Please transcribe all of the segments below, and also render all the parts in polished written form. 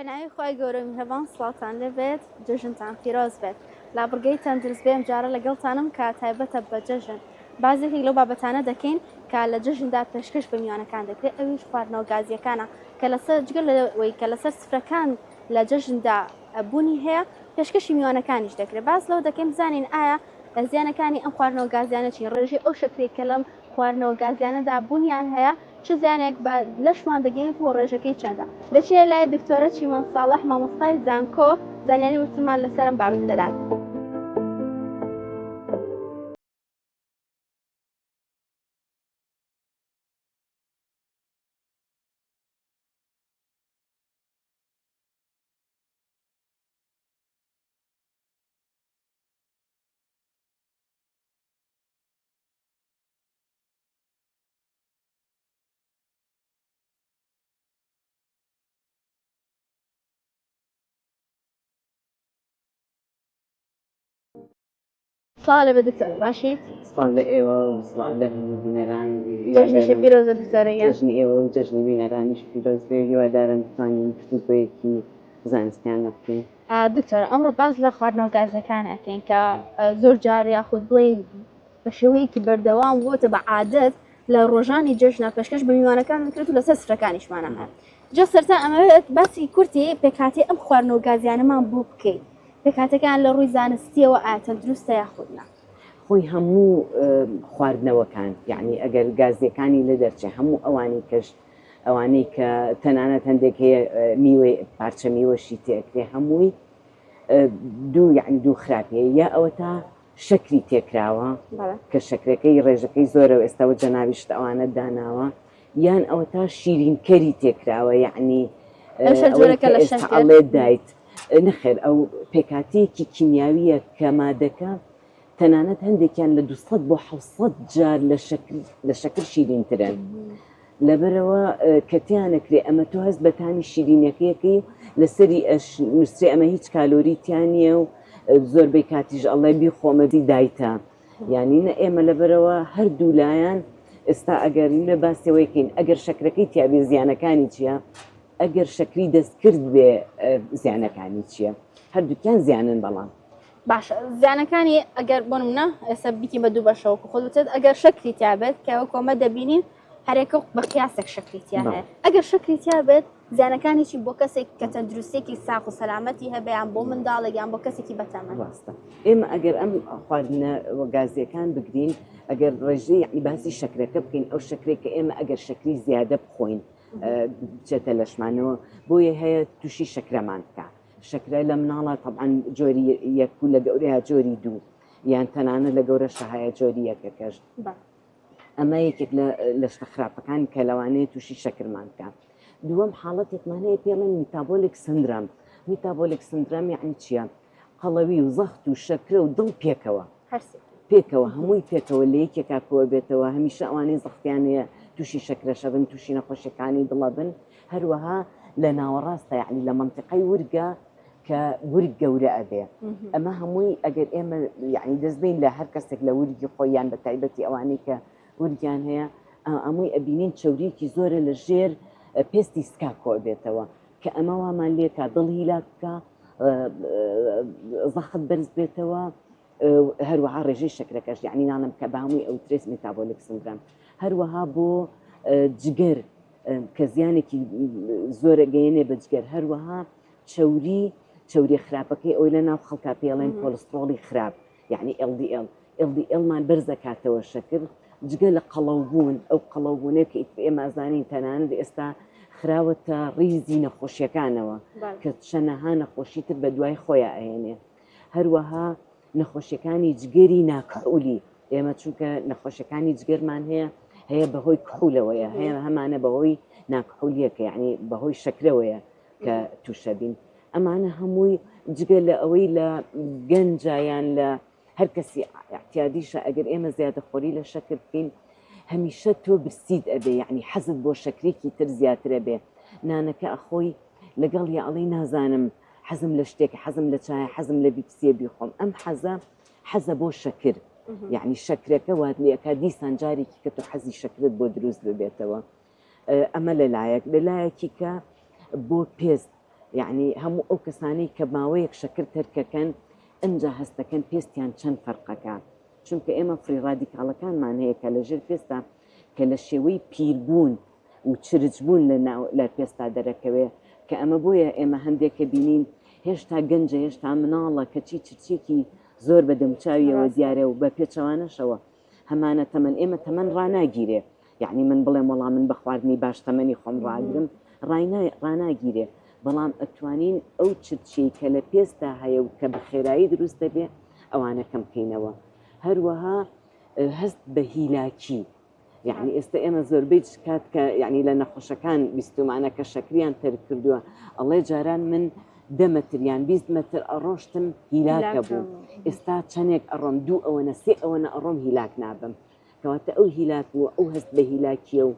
بناوی خۆی گەورە میهرەبان سڵاتان لەبێت جەژنتان پیرۆز بێت لابڕگەی تەندروست بێم جارە لەگەڵتانم کە تایبەتە بە جەژن بازێکی لەو بابەتانە دەکەین کە لە جەژندا پێشکەش بە میوانەکان دەکرێت ئەویش خواردنەوە گازیەکانە کە لەسەر جگەل لەوەی کە لەسەر سفرەکان لە جەژندا بوونی هەیە پێشکەشی میوانەکانیش دەکرێت باز لەو دەکەم بزانین ئایا زیانەکانی ئەم خواردنەوە گازیانە چی ڕێژەی ئەو شکرێک کە لەم خواردنەوە گازیانەدا بوونیان هەیە چ زیانێک لەشمان دەگەین بۆ ڕێژەکەی چەندە دەچێت لای دکتۆرە چیمەن ساڵح مامۆستای زانکۆ زانیاری وتمان لەسەرم باوێت دەدات. سڵاو لەبێت دکتۆر باشیت؟ سڵاو لە ئێوە و سڵاو لە بینەران جەژنیشە پیرۆزە دکتۆرە جەژنی ئێوە و جەژنی بینەرانیش پیرۆز بێ هیوادارم بتوانین گفتوگۆیەکی زانستیان لێ بکەین. دکتۆر ئەمڕۆ باز لە خواردنەوە گازەکان ئەکەین کە زۆر جار یاخود بڵێ بە شێوەیەکی بەردەوام بۆتە بە عادەت لە ڕۆژانی جەژنە پێشکەش بە میوانەکان دەکرێت و لەسەر سفرەکانیشمانە هەن جا سەرتا ئەمەوێت باسی کورتی پێکاتی ئەم خواردنەوە گازیانەمان بۆ بکەین پێکاتەکان لە ڕووی زانستیەوە ئایا دروستە یاخودنا خۆی هەموو خواردنەوەکان یعنی ئەگەر گازیەکانی لە دەرچێ هەموو ئەوانی کەش ئەوانەی کە تەنانەت هەندێک هەیە میوەی پارچە میوەشی تێکرێ هەمووی دوو خراپەیە یا ئەوە تا شەکری تێکراوە کە شەکرەکەی ڕێژەکەی زۆرە و ئێستاوە جەناویشت ئەوانە داناوە یان ئەوە تا شیرینکەری تێکراوە یعنی ئەڵێ دایت نەخێر ئەو پێکاتەیەکی کیمیاویە کە مادەکە تەنانەت هەندێکیان لە 200 بۆ 700 جار لە شەکر شیرینترن لەبەرەوە کە تیانەکرێ ئەمە تۆ هەست بەتانی شیرینەکەیەکەی لەسەری نووسێ ئەمە هیچ کالۆریتیان نییە و زۆربەی کاتیش ئەڵێ بیخۆمەدی دایتە یعنی ئێمە لەبەرەوە هەردوو لایەن ئێستا ئەگەر لە باسیەوەیکەین ئەگەر شەکرەکەی تیابێ زیانەکانی چییە ئەگەر شەکری دەست کرد بێ زیانەکانی چییە هەردووکیان زیانن بەڵام باش زیانەکانی ئەگەر بۆ نمونە ئێستا بیتی بە دوو بەشەوە خۆت ئەگەر شەکری تیابێت کەەوە کۆمە دەبینین هەرێکە بە قیاسێک شەکری تیا هەیە ئەگەر شەکری تیابێت زیانەکانیی بۆ کەسێک کە تەندروستێکی ساق و سەلامەتی هەبیان بۆ منداڵێکیان بۆ کەسێکی بەتەمەن ڕاستە ئێمە ئەگەر ئەم خواردنە گازیەکان بگرین ئەگەر ڕێژەی یعنی باسی شەکرەکە بکەین ئەو شەکرێکە ئێمە ئەگەر شەکری زیادە بخۆین بچێتە لەشمانەوە بۆیە هەیە تووشی شەکرەمان بکە شەکرە لە مناڵە طبعاً جۆری یەک و لە گەورەیە جۆری دوو یان تەنانە لە گەورە شەهایە جۆری یەکەکەش ئەمە یەکێک لە شتە خراپەکانی کە لەوانەیە تووشی شەکرمان بکە دووەم حاڵەتێکمان هەیە پێڵێن میتابۆلیک سندرۆم میتابۆلیک سندرۆم یعنی چییە قەڵەوی و زەخت و شەکرە و دڵ پێکەوە هەمووی پێکەوە لە یەکێکا کۆ بێتەوە هەمیشە ئەوانەی زەختیانەیە تووشی شەکرەشە بن تووشی نەخۆشیەکانی دڵە بن هەروەها لە ناوەڕاستە یعنی لە منتیقەی ورگە کە ورگ گەورە ئەبێ ئەمە هەمووی ئەگەر ئێمە یعنی دەستبین لە هەر کەسێک لە ورگی خۆیان بە تایبەتی ئەوانەی کە ورگیان هەیە ئەمووی ئەبینین چەوریەکی زۆرە لە ژێر پێستی سکا کۆ بێتەوە کە ئەمە وامان لێکە دڵ هیلاک بکە زەخت بەرز بێتەوە هەروەها ڕێژەی شەکرەکەش یعنی ناڵم کە بە هەمووی ئەو ترێس میتابۆلیک سندرۆم هەروەها بۆ جگەر کە زیانێکی زۆرە گەیەنێ بە جگەر هەروەها چەوری خراپەکەی ئەوی لە ناو خەڵکا پێڵێن کۆلسترۆڵی خراپ یعنی LDL-مان بەرزەکاتەوە شەکر جگە لە قەڵەوبوون ئەو قەڵەوبوونەیە کە ئێمەزانین تەنانەت ئێستا خراوەتە ڕیزی نەخۆشیەکانەوە کە چەنەها نەخۆشیتر بە دوای خۆیان ئەهێنێ هەروەها نەخۆشیەکانی جگەری ناکحولی ئێمە چونکە نەخۆشیەکانی جگەرمان هەیە بەهۆی کحولەوەیە هەیە هەمانە بەهۆی ناکحولیەکە یعنی بەهۆی شەکرەوەیە کە تووشەبین ئەمانە هەمووی جگە لە ئەوەی لە گەنجیان لە هەر کەسی احتیادیشە ئەگەر ئێمە زیادەخۆری لە شەکر بکەین هەمیشە تۆ برسید ئەبێ یعنی حەزت بۆ شەکرێکی تر زیاترە بێ نانەکە ئەخۆی لەگەڵ یا ئەڵێ نازانم حەزم لە شتێک حەزم لە چای حەزم لە بیپسیە بیخۆم ئەم حەزە بۆ شەکر یعنی شەکرەکە وات لێکە دیسان جارێکی کە تۆ حەزی شەکرت بۆ دروست ببێتەوە ئەمە لەلایەکی کە بۆ پێست يعني هەموو ئەو کەسانەی کە ماوەیەک شەکر تەرکەکەن ئەنجا هەستەکەن پێستیان چەند فەرقەکە چونکە ئێمە فری ڕادیکاڵەکانمان هەیە کە لەژێر پێستا کە لە شێوەی پیربوون و چرچبوون لە پێستا دەرەکەوێ کە ئەمە بۆیە ئێمە هەندێکە بینین هێشتا گەنجە هێشتا مناڵە کەچی چرچێکی زۆر بە دەمچاویەوە دیارە و بە پێچەوانەشەوە هەمانە تەمەن ئێمە تەمەن ڕناگیرێ یعنی من بڵێم وەڵام من بە خواردنی باش تەمەنی خۆم ڕاگرم ڕناگیرێ بەڵام ئەتوانین ئەو چرچی کە لە پێستا هەیە و کە بە خێرایی دروست دەبێ ئەوانە کەم بکەینەوە هەروەها هەست بە هیلاکی یعنی ئێستا ئێمە زۆربەی کات کە یعنی لە نەخۆشەکان بیستمانە کە شەکریان تەرک کردووە ئەڵێ جاران من 10 متریان 20 متر ئەڕۆشتم هیلاکە بوو ئێستا چەندێک ئەڕۆم 2 ئەوەنە 3 ئەوەنە ئەڕۆم هیلاک نابم کەواتە ئەو هیلاک بووە ئەو هەست بە هیلاکیە و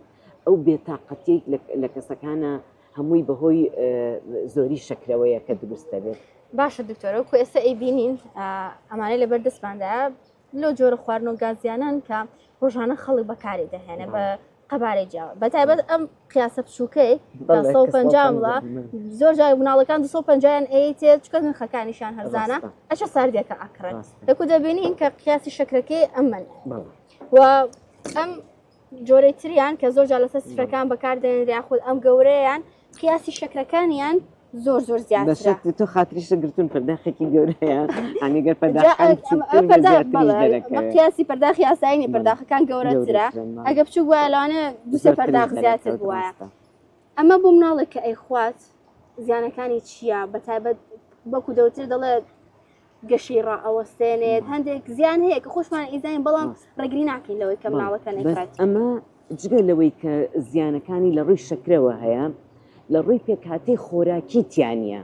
ئەو بێتاقەتیەک لە کەسەکانە هەمووی بەهۆی زۆری شەکرەوەیە کە دروستە بێت باشە دکتۆرە و ئێستا ئەیبینین ئەمانەی لەبەر دەستماندایە لەو جۆرە خواردن و گازیانان کە ڕۆژانە خەڵک بەکاری دەهێنێ بە قەبارەی جیاوە بەتایبەت ئەم قیاسە بچووکەی 150 وڵا زۆر جای مناڵەکان 250یان ئەیتێت چکە نرخەکانیشان هەرزانە ئەچە ساردێکە ئاکڕن لەکو دەبینین کە قیاسی شەکرەکەی ئەمن و ئەم جۆرەی تریان کە زۆر جا لەسەر سفرەکان بەکاردێنێت یاخود ئەم گەورەیان قیاسی شەکرەکانیان زۆر زیاترە تۆ خاتریشە گرتون پەرداخێکی گەورەیە ئەنیگەر قیاسی پەرداخی ئاساییی پەرداخەکان گەورەترە ئەگە بچوو وایە لەوانە دوسێ پەرداخ زیاتر بووایە ئەمە بۆ مناڵێک کە ئەیخوات زیانەکانی چییە بەتایبەت بەکو دەوتر دەڵێت گەشی ڕائەوەستێنێت هەندێک زیان هەیە کە خۆشمان ئیزانین بەڵام ڕێگری ناکەین لەوەی کە مناڵەکە نەکات ئەمە جگە لەوەی کە زیانەکانی لە ڕووی شەکرەوە هەیە لە ڕووی پێکهاتەی خۆراکیتیانە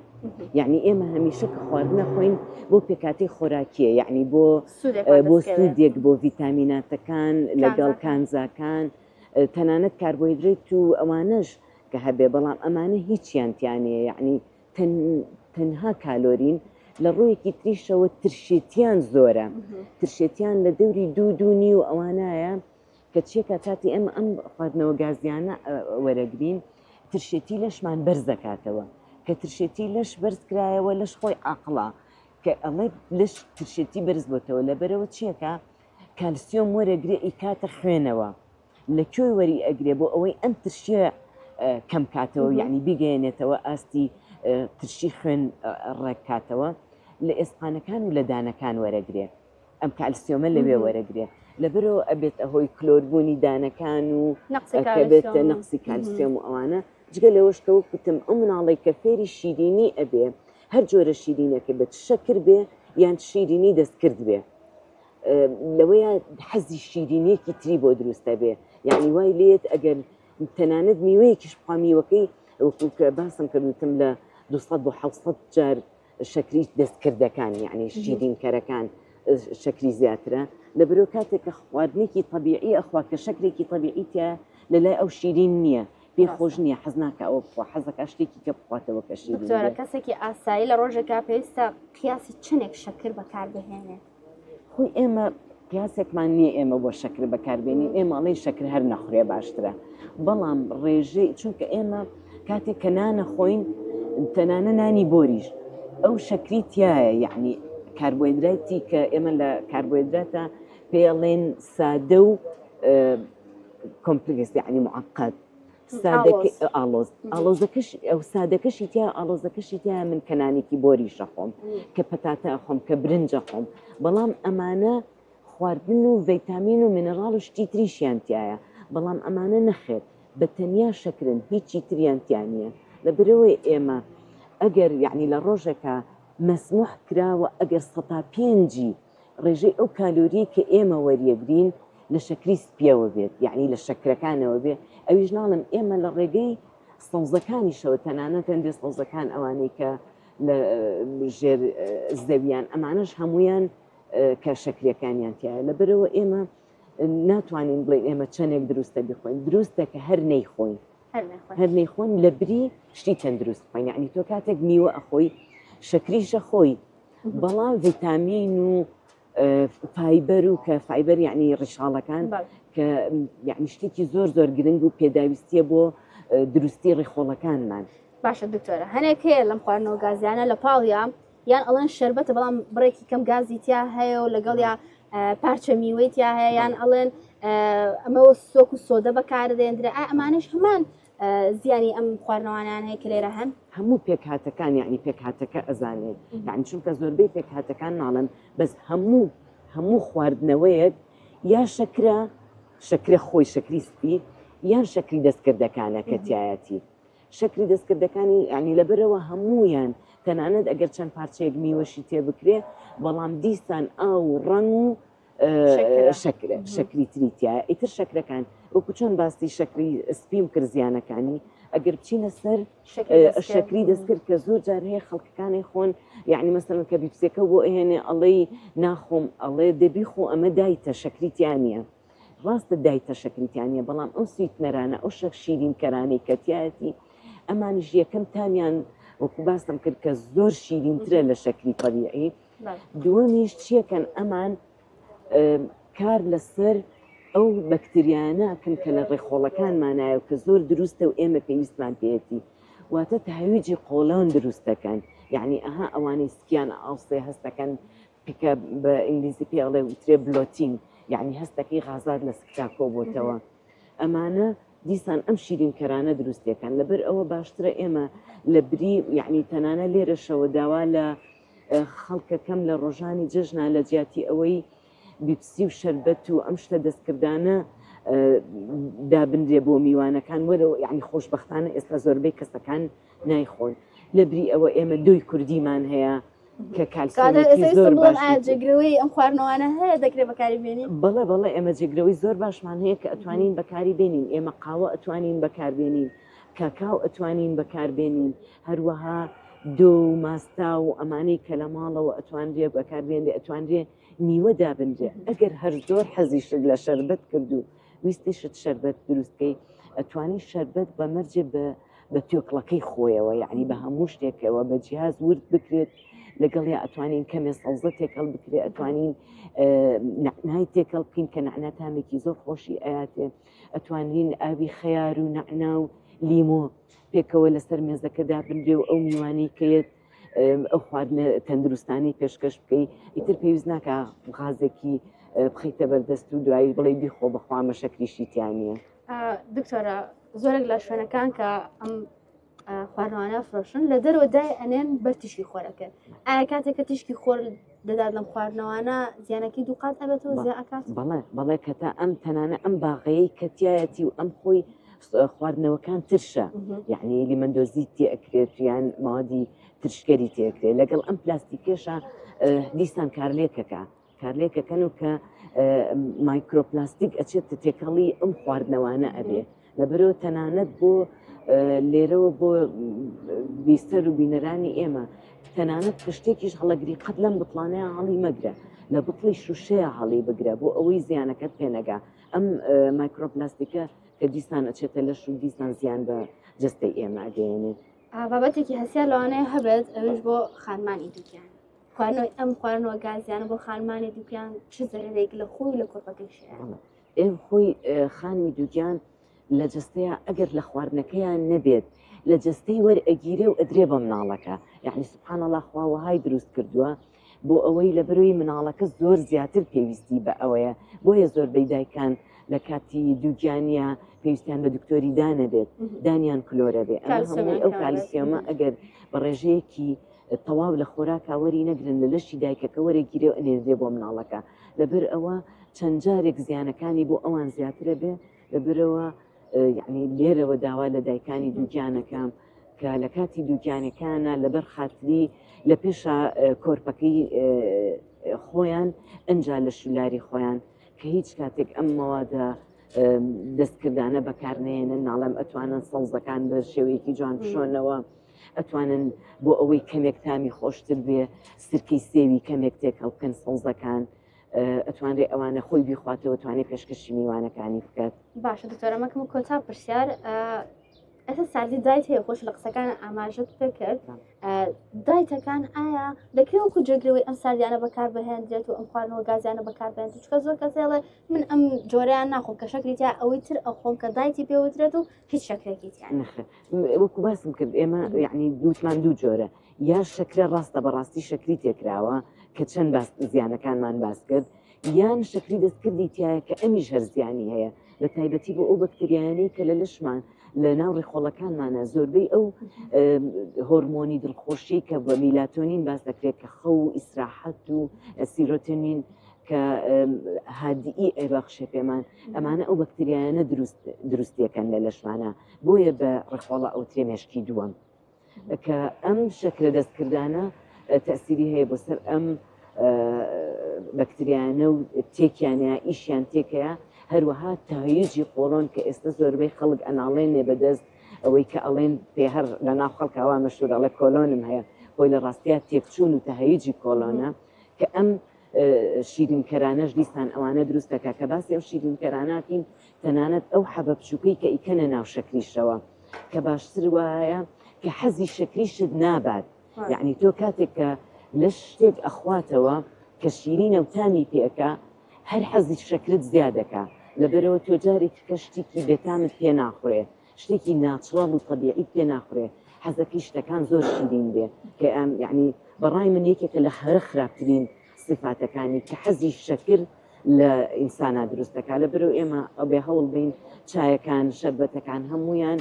یعنی ئێمە هەمیشە کە خواردنە خۆین بۆ پێکهاتەی خۆراکیە یعنی بۆ سوودێک بۆ ڤیتامیناتەکان لەگەڵ کانزاکان تەنانەت کاربۆیدرێت و ئەوانەش کە هەبێ بەڵام ئەمانە هیچیانتیانەیە یعنی تەنها کالۆرین لە ڕوویەکی تریشەوە ترشێتیان زۆرە ترشێتیان لە دەوری دوو و ئەوانایە کە چێکە کاتی ئەمە ئەم خواردنەوە گازیانە وەرەگرین ترشێتی لەشمان بەرز دەکاتەوە کە ترشێتی لەش بەرز کرایەوە لەش خۆی عاقڵە کە ئەڵێ لەش ترشێتی بەرز بۆتەوە لەبەرەوە چیەکە کالسیۆم وەرەگرێ ئیکاتە خوێنەوە لە کوێی وەری ئەگرێ بۆ ئەوەی ئەم ترشیە کەم کاتەوە یعنی بیگەێنێتەوە ئاستی ترشی خوێن ڕێککاتەوە لە ئێسپانەکان و لە دانەکان وەرەگرێ ئەم کالسیۆمە لەوێ وەرەگرێ لەبەرەوە ئەبێت ئەهۆی کلۆربوونی دانەکان و بێتە نەقسی کالسیۆم و ئەوانە جگە لەوەشکەوە کوتم ئەو مناڵی کە فێری شیرینی ئەبێ هەر جۆرە شیرینەکە بێت شەکر بێ یان شیرینی دەستکرد بێ لەوەیە حەزی شیرینیەکی تری بۆ دروستە بێ یعنی وای لێت ئەگەر تەنانەت میوەیەکیش بخوا میوەکەی وەکو کە باسم کردوتم لە 200 بۆ 700 جار شەکری دەستکردەکان یعنی شیرینکەرەکان شەکری زیاترە لەبەرەوە کاتێک کە خواردنێکی طبیعی ئەخوا کە شەکرێکی طبیعیتە لەلای ئەو شیرین نییە پێی خۆش نییە حەز ناکە ئەوە بخوا حەزەکە شتێکی کە بخواتەوە کە شیرین دکتۆرە کەسێکی ئاسایی لە ڕۆژێکا پێویستە قیاسی چنێک شەکر بەکاربهێنێت خۆی ئێمە قیاسێکمان نییە ئێمە بۆ شەکر بەکاربێنین ئێمەڵی شەکر هەر نەخورێ باشترە بەڵام ڕێژەی چونکە ئێمە کاتێک کە نانە خۆین تەنانە نانی بۆریش ئەو شەکری تایە یعنی کاربۆیدراتی کە ئێمە لە کاربۆیدراتە پێڵێن سادە و کۆمپلکس یعنی معقد ئاڵۆزەکەش ئەو سادەکەشی تیا ئاڵۆزەکەشی تایە من کەنانێکی بۆریشە خۆم کە پەتاتە خۆم کە برنجە خۆم بەڵام ئەمانە خواردن و ڤیتامین و مینەڕاڵ و شتی تریشیان تایە بەڵام ئەمانە نەخێت بە تەنیا شەکرن هیچی تریانتیان نییە لەبەرەوەی ئێمە ئەگەر یعنی لە ڕۆژێکە مەسموح کراوە ئەگەر 105 ڕێژەی ئەو کالۆری کە ئێمە وەریەگرین لە شەکری سپیەوە بێت یعنی لە شەکرەکانەوە بێ ئەویش ناڵم ئێمە لە ڕێگەی سەوزەکانیشەوە تەنانەت هەندێک سەوزەکان ئەوانەی کە لە ژێر زەویان ئەمانەش هەمویان کە شەکریەکانیان تایە لەبەرەوە ئێمە ناتوانین بڵێن ئێمە چەندێک دروستە بخۆین دروستە کە هەر نەیخۆین هەر نەیخۆین لە بری شتی تەندروست بخۆین یعنی تۆ کاتێک میوە ئەخۆی شەکریشە خۆی بەڵام ڤیتامین و فایبەر و کە فایبەر یعنی ڕیشاڵەکان کە یعنی شتێکی زۆر گرنگ و پێداویستیە بۆ دروستی ڕێخۆڵەکانمان باشە دکتۆرە هەنێک هەیە لەم خواردنەوە گازیانە لە پاڵیا یان ئەڵەن شەربەتە بەڵام بڕێکی کەم گازی تیا هەیە و لەگەڵ یا پارچە میوەی تیا هەیە یان ئەڵێن ئەمەوە سۆک و سۆدە بەکاردێنرا ئەمانش هەمان زیانی ئەم خواردنەوانیان هەیە کە لێرە هەن هەموو پێکهاتەکان یعنی پێکهاتەکە ئەزانێت یعنی چونکە زۆربەی پێکهاتەکان ناڵن بەس هەموو خواردنەوەیەک یا شەکرە خۆی شەکری سپی یان شەکری دەستکردەکانە کە تایەتی شەکری دەستکردەکانی ینی لەبەرەوە هەمویان تەنانەت ئەگەر چەند پارچەیەک میوەشی تێ بکرێ بەڵام دیسان ئاو ڕەنگ و شەکری تریتیایە ئیتر شەکرەکان وەکو چۆن باسی شەکری سپیم کرزیانەکانی ئەگەر بچینە سەر شەکری دەستکرد کە زۆر جار هەیە خەڵکەکانی خۆن یعنی مەسەڵەن کە بیپسەکە بۆ ئێنێ ئەڵێ ناخۆم ئەڵێ دەبی خۆ ئەمە دایتە شەکریتیانە ڕاستە دایتە شەکریتیانە بەڵام ئەو سویتنەرانە ئەو شەک شیرین کەرانەی کەتیایەتی ئەمانیش یەکەمتانیان وەکو باسم کرد کە زۆر شیرینترە لە شەکری طەبیعی دووەمیش چیەکەن ئەمان کار لەسەر ئەو بەکتریانەکەن کە لە ڕێخۆڵەکانمانایە و کە زۆر دروستە و ئێمە پێویستمان پێێتی واتە تهویجی قۆڵان دروستەکەن یعنی ئەها ئەوانەی سکیان ئاوسێ هەستەکەن پیکە بە ئینگلیزی پێڵێ وترێ بلۆتین یعنی هەستەکەی غازات لە سکتا کۆبۆتەوە ئەمانە دیسان ئەم شیرین کەرانە دروستەکەن لەبەر ئەوە باشترە ئێمە لە بری یعنی تەنانە لێرەشەوە داوا لە خەڵکەکەم لە ڕۆژانی جەژنا لە جیاتی ئەوەی بیپسی و شەربەت و ئەم شتە دەستکردانە دابنرێ بۆ میوانەکان وەرە یعنی خۆشبەختانە ئێستا زۆربەی کەسەکان نایخۆن لە بری ئەوە ئێمە دوی کوردیمان هەیە کە کالسیەمی زۆر جێگرەوەی ئەم خواردنەوەانە هەیە دەکرێت بەکاری بێنین بەڵێ ئێمە جێگرەوەی زۆر باشمان هەیە کە ئەتوانین بەکاری بێنین ئێمە قاوە ئەتوانین بەکاربێنین کاکاو ئەتوانین بەکاربێنین هەروەها دۆ و ماستا و ئەمانەی کە لە ماڵەوە ئەتوانرێ بەکاربێنێ ئەتوانرێ میوە دابنرێ ئەگەر هەر زۆر حەزیشت لە شەربەت کردو ویستیشت شەربەت دروستکەی ئەتوانی شەربەت بە مەرجێ بە تۆکڵەکەی خۆیەوە یعنی بە هەموو شتێکەوە بە جیاز ورد بکرێت لەگەڵی ئەتوانین کەمێ سەوزە تێکەڵ بکرێ ئەتوانین نەعنای تێکەڵ بکەین کە نەعنا تامێکی زۆر خۆشی ئااتێ ئەتوانین ئاوی خەیار و نەعنا و لیمۆ پێکەوە لەسەر مێزەکەدا بنرێ و ئەو میوانی کەیت ئەو خواردنە تەندروستانی پێشکەش بکەی ئیتر پێویست ناکە غازێکی بخیتە بەردەست و دوایی بڵێ بیخۆ بەخوامە شەکریشی تیانە دکتۆرە زۆرێک لە شوێنەکان کە ئەم خواردنەوانە فرۆشن لە دەرەوە دای ئەنێن بەر تیشکی خۆرەکە ئایا کاتێککە تیشکی خۆر دەدات لەم خواردنەوانە زیانەکەی دووقات ئەبێتەوە زیاکات بەڵێ کە تا ئەم تەنانە ئەم باغەیەی کەتیایەتی و ئەم خۆی خواردنەوەکان ترشە یعنی لیمەندۆزی تێئەکرێت یان مادی ترشکەری تێکرێت لەگەڵ ئەم پلاستیکێشە دیسان کارلێکەکەن و کە مایکرۆپلاستیک ئەچێتە تێکەڵی ئەم خواردنەوانە ئەبێ لەبەرەوە تەنانەت بۆ لێرەوە بۆ بیستەر و بینەرانی ئێمە تەنانەت کشتێکیش هەڵەگری قەت لەم بتڵانەیە هەڵی مەگرە لە بتڵی شوشەیە هەڵی بگرە بۆ ئەوەی زیانەکەت پێنەگا ئەم مایکرۆپلاستیکە کە دیسان ئەچێتە لەش و دیسان زیان بە جستەی ئێمە ئەگەێنێت بابەتێکی هەسیار لەوانەیە هەبێت ئەوش بۆ خانمانی دووکیان خواردنەوەی ئەم خواردنەوە گازیانە بۆ خانمانی دووکیان چ زەرێک لە خۆی لە کۆرپەکەیشەیە ئێم خۆی خانمی دووکیان لە جستەیە ئەگەر لە خواردنەکەیان نەبێت لە جستەی وەرئەگیرێ و ئەدرێ بە مناڵەکە یعنی سبحان الله خواوەهای دروست کردووە بۆ ئەوەی لە بەروی مناڵەکە زۆر زیاتر پێویستی بە ئەوەیە بۆیە زۆربەی دایکان لە کاتی دووگیانە پێویستیان بە دکتۆری دانەبێت دانیان کلۆرە بێ ئەو کالیسیۆمە ئەگەر بە ڕێژەیەکی تەواو لە خۆراکاوەری نەگرن لە لەشی دایکەکە وەرەگیرێ و ئەنێدرێ بۆ مناڵەکە لەبەر ئەوە چەند جارێک زیانەکانی بۆ ئەوان زیاترە بێ لەبەرەوە یعنی لێرەوە داوا لە دایکانی دووگیانەکەم کە لە کاتی دووگیانەکانە لەبەر خاتری لە پێشە کۆرپەکەی خۆیان ئەنجا لە شولاری خۆیان کە هیچ کاتێک ئەم مەوادە دەستکردانە بەکارنێنن ناڵم ئەتوانن سەوزەکان بە شێوەیەکی جوان بشۆنەوە ئەتوانن بۆ ئەوەی کەمێک تامی خۆشتر بێ سرکەی سێوی کەمێک تێکەڵ بکەن سەوزەکان ئەتوانرێ ئەوانە خۆی بیخواتەوە توانێت پێشکەشی میوانەکانی بکات باشە دکتۆرە مەکەم کۆتا پرسیار ئەستا ساردی دایت هەیە خۆش لە قسەکان ئاماژەت پێ کرد دایتەکان ئایا دەکرێت وەکو جێگرەوەی ئەم ساردیانە بەکار بهێنرێت و ئەم خواردنەوە گازیانە بەکاربێنێت چکە زۆر کەسێڵێ من ئەم جۆرەیان ناخۆم کە شەکری تیا ئەوەی تر ئەخۆم کە دایتی پێوترێت و هیچ شەکرێکی تیان وەکو باسم کرد ئێمە یعنی دووتمان دوو جۆرە یا شەکرە ڕاستە بەڕاستی شەکری تێکراوە کە چەند زیانەکانمان باس کرد یان شەکری دەستکردی تایە کە ئەمیش هەر زیانی هەیە لە تایبەتی بۆ ئەو بەکتریانەی کە لە لەشمان لە ناو ڕێخۆڵەکانمانە زۆربەی ئەو هۆرمۆنی دڵخۆشی کە بە میلاتۆنین باس دەکرێت کە خەو و ئیسراحەت و سیرۆتۆنین کە هادیئی ئەیبەخشێ پێمان ئەمانە ئەو بەکتریانە دروستیەکەن لە لەشمانە بۆیە بە ڕێخۆڵە ئەو تێمێشکی دووەم کە ئەم شەکرە دەستکردانە تەسیری هەیە بۆ سەر ئەم بەکتریانە و تێکیانە ئیشیان تێکەیە هەروەها تاهیجی قۆڵۆن کە ئێستا زۆربەی خەڵک ئەناڵێنێ بەدەست ئەوەی کە ئەڵێن پێ هەر لە ناو خەڵکاوا مەشهور ئەڵێ کۆلۆنم هەیە بۆی لە ڕاستیا تێکچوون و تەهیجی کۆلۆنە کە ئەم شیرینکەرانەش دیسان ئەوانە دروستەکە کە باسی ئەو شیرینکەراناتین تەنانەت ئەو حەبە بچووکەی کە ئیکەنە ناو شەکریشەوە کە باشتر وایە کە حەزی شەکریشت نابات یعنی تۆ کاتێک کە لە شتێک ئەخواتەوە کە شیرینە و تامی پێەکە هەر حەزی شەکرت زیادەکە لەبەرەوە تۆ جارێکی کە شتێکی بێتامت پێ ناخورێ شتێکی ناچڵ و طبیعی پێ ناخورێ حەزەکەی شتەکان زۆر شیرین بێ کە ئەم یعنی بەڕای من یەکێکە لە هەرە خراپترین صفاتەکانی کە حەزی شەکر لە ئینسانە دروستەکە لەبەرەوە ئێمە ئەوبێ هەوڵ بین چایەکان شەربەتەکان هەمویان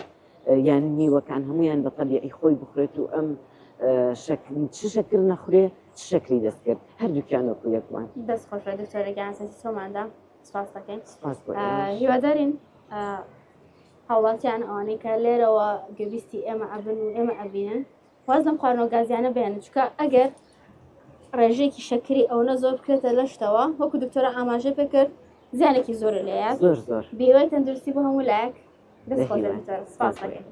یان میوەکان هەمویان بە طبیعی خۆی بخورێت و ئەم چ شەکر نەخورێ چ شەکری دەستکرد هەردووکیان وەکو یەکوان دەست خۆشە دکتۆرەگیان سەسی تۆماندا سپاس دەکەین هیوادارین هاوڵاتیان ئەوانەی کە لێرەوە گوێبیستی ئێمە ئەبن و ئێمە ئەبینن واز لەم خواردنەوە گازیانە بێنن چکە ئەگەر ڕێژەیەکی شەکری ئەوەنە زۆر بکرێتە لە شتەوە وەکو دکتۆرە ئاماژە پێ کرد زیانێکی زۆر لێیە زۆر بیوەی تەندروستی بۆ هەموو لایەک دەست خۆش دکتۆر سپاس دەکەین